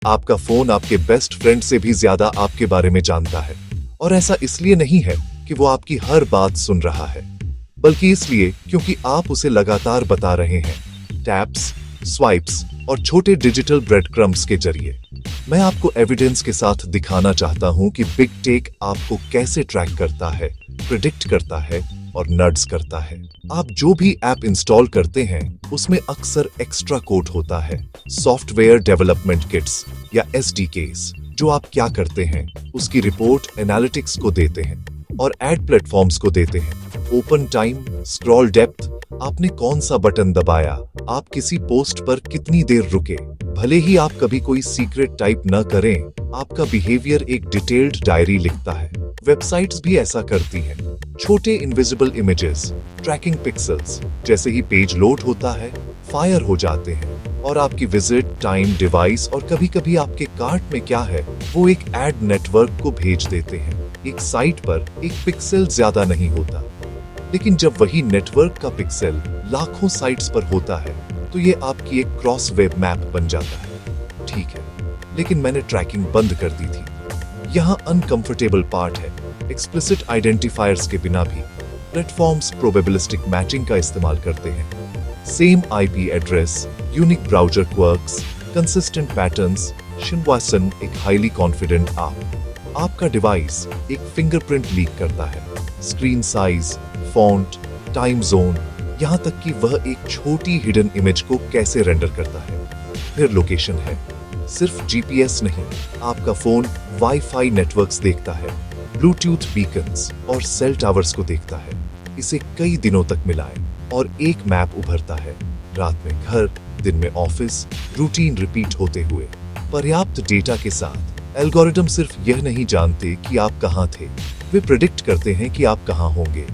आपका फोन आपके best friend से भी ज्यादा आपके बारे में जानता है। और ऐसा इसलिए नहीं है कि वो आपकी हर बात सुन रहा है, बल्कि इसलिए क्योंकि आप उसे लगातार बता रहे हैं, टैप्स, स्वाइप्स और छोटे डिजिटल ब्रेड क्रम्स के जरिए। मैं आपको एविडेंस के साथ दिखाना चाहता हूं कि बिग टेक आपको कैसे ट्रैक करता है, प्रिडिक्ट करता है और नड्स करता है। आप जो भी ऐप इंस्टॉल करते हैं उसमें अक्सर एक्स्ट्रा कोड होता है, सॉफ्टवेयर डेवलपमेंट किट्स या एसडीकेस। जो आप क्या करते हैं उसकी रिपोर्ट एनालिटिक्स को देते हैं और एड प्लेटफॉर्म्स को देते हैं। ओपन टाइम, स्क्रॉल डेप्थ, आपने कौन सा बटन दबाया, आप किसी पोस्ट पर कितनी देर रुके। भले ही आप कभी कोई सीक्रेट टाइप न करें, आपका बिहेवियर एक डिटेल्ड डायरी लिखता है। वेबसाइट्स भी ऐसा करती हैं। छोटे इनविजिबल इमेजेस, ट्रैकिंग पिक्सेल्स, जैसे ही पेज लोड होता है फायर हो जाते हैं और आपकी विजिट, टाइम, डिवाइस और कभी-कभी आपके कार्ट में क्या है वो एक एड नेटवर्क को भेज देते हैं। एक साइट पर एक पिक्सेल ज्यादा नहीं होता, लेकिन जब वही नेटवर्क का पिक्सेल लाखों साइट्स पर होता है तो ये आपकी एक क्रॉस वेब मैप बन जाता है। ठीक है, लेकिन मैंने ट्रैकिंग बंद कर दी थी। यहाँ अनकंफर्टेबल पार्ट है। एक्सप्लिसिट आइडेंटिफायर्स के बिना भी प्लेटफॉर्म्स प्रोबेबिलिस्टिक मैचिंग का इस्तेमाल करते हैं। Same IP address, unique browser quirks, consistent patterns. शिनवासन एक हाईली कॉन्फिडेंट ऐप। आपका डिवाइस एक फिंगरप्रिंट लीक करता है। Screen size, font, time zone, यहाँ तक कि वह एक छोटी हिडन इमेज को कैसे रेंडर करता है। फिर लोकेशन है, सिर्फ जीपीएस नहीं, आपका फोन वाईफाई नेटवर्क्स देखता है, ब्लूटूथ बीकन्स और सेल टावर्स को देखता है। इसे कई दिनों तक मिलाएं और एक मैप उभरता है। रात में घर, दिन में ऑफिस, रूटीन रिपीट होते हुए। पर्याप्त डेटा के साथ एल्गोरिदम सिर्फ यह नहीं जानते कि आप कहां थे, वे प्रेडिक्ट करते हैं कि आप कहां होंगे।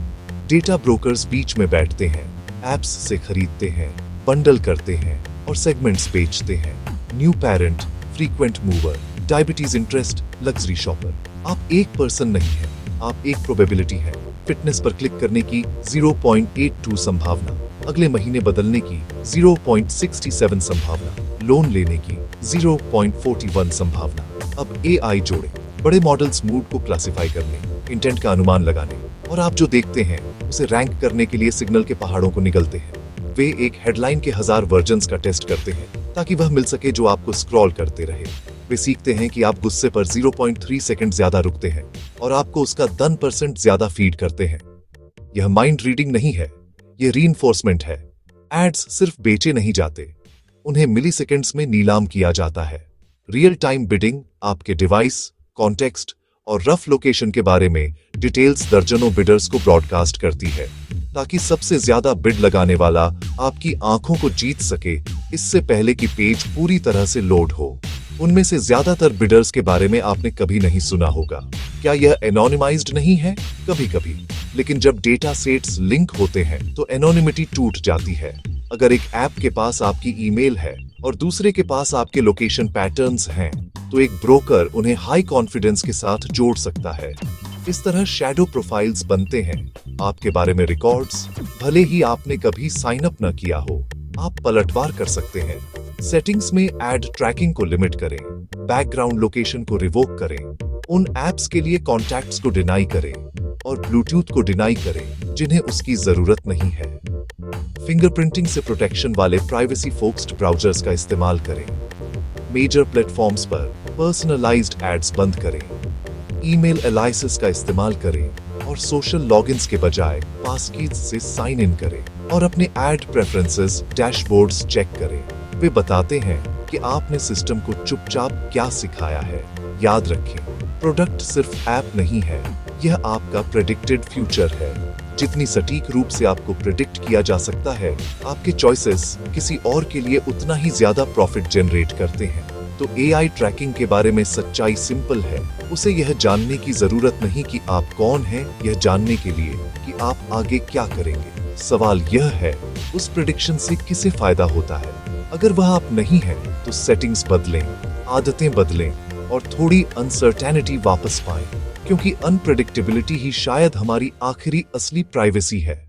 डेटा ब्रोकर्स बीच में बैठते हैं, एप्स से खरीदते हैं, बंडल करते हैं और सेगमेंट्स बेचते हैं। New parent, frequent mover, diabetes interest, luxury shopper. आप एक पर्सन नहीं है, आप एक प्रोबेबिलिटी है। फिटनेस पर क्लिक करने की 0.82 संभावना, अगले महीने बदलने की 0.67 संभावना, लोन लेने की 0.41 संभावना। अब एआई जोड़े, बड़े मॉडल्स मूड को क्लासिफाई करने, इंटेंट का अनुमान लगाने और आप जो देखते हैं उसे रैंक करने के लिए सिग्नल के पहाड़ों को निगलते हैं। वे एक हेडलाइन के 1000 वर्जन्स का टेस्ट करते हैं ताकि वह मिल सके जो आपको स्क्रॉल करते रहे। वे सीखते हैं कि आप गुस्से पर 0.3 सेकंड ज्यादा रुकते हैं और आपको उसका 10% ज्यादा फीड करते हैं। यह माइंड रीडिंग नहीं है, यह रीइंफोर्समेंट है। एड्स सिर्फ बेचे नहीं जाते, उन्हें मिलीसेकंड्स में नीलाम किया जाता है। रियल टाइम बिडिंग आपके डिवाइस, कॉन्टेक्स्ट और रफ लोकेशन के बारे में डिटेल्स दर्जनों बिडर्स को ब्रॉडकास्ट करती है ताकि सबसे ज्यादा बिड लगाने वाला आपकी आंखों को जीत सके इससे पहले कि पेज पूरी तरह से लोड हो। उनमें से ज्यादातर बिडर्स के बारे में आपने कभी नहीं सुना होगा। क्या यह एनोनिमाइज्ड नहीं है? कभी कभी, लेकिन जब डेटा सेट्स लिंक होते हैं तो एनोनिमिटी टूट जाती है। अगर एक ऐप के पास आपकी ईमेल है और दूसरे के पास आपके लोकेशन पैटर्न्स हैं, तो एक ब्रोकर उन्हें हाई कॉन्फिडेंस के साथ जोड़ सकता है। इस तरह शैडो प्रोफाइल्स बनते हैं, आपके बारे में रिकॉर्ड्स, भले ही आपने कभी साइन अप न किया हो। आप पलटवार कर सकते हैं। सेटिंग्स में एड ट्रैकिंग को लिमिट करें, बैकग्राउंड लोकेशन को रिवोक करें, उन एप्स के लिए कॉन्टैक्ट्स को डिनाई करें और ब्लूटूथ को डिनाई करें जिन्हें उसकी जरूरत नहीं है। फिंगरप्रिंटिंग से प्रोटेक्शन वाले प्राइवेसी फोकस्ड ब्राउजर्स का इस्तेमाल करें। मेजर प्लेटफॉर्म्स पर पर्सनलाइज्ड एड्स बंद करें। ईमेल एलाइसिस का इस्तेमाल करें और सोशल लॉगिन्स के बजाय पासकीज से साइन इन करें और अपने एड प्रेफरेंसेस डैशबोर्ड्स चेक करें। वे बताते हैं कि आपने सिस्टम को चुपचाप क्या सिखाया है। याद रखें, प्रोडक्ट सिर्फ ऐप नहीं है, यह आपका प्रेडिक्टेड फ्यूचर है। जितनी सटीक रूप से आपको प्रेडिक्ट किया जा सकता है, आपके चॉइसेस किसी और के लिए उतना ही ज्यादा प्रॉफिट जनरेट करते हैं। तो एआई ट्रैकिंग के बारे में सच्चाई सिंपल है। उसे यह जानने की जरूरत नहीं कि आप कौन हैं, यह जानने के लिए कि आप आगे क्या करेंगे। सवाल यह है, उस प्रेडिक्शन से किसे फायदा होता है? अगर वह आप नहीं है तो सेटिंग्स बदलें, आदतें बदलें और थोड़ी अनसर्टेनिटी वापस पाएं, क्योंकि अनप्रेडिक्टेबिलिटी ही शायद हमारी आखिरी असली प्राइवेसी है।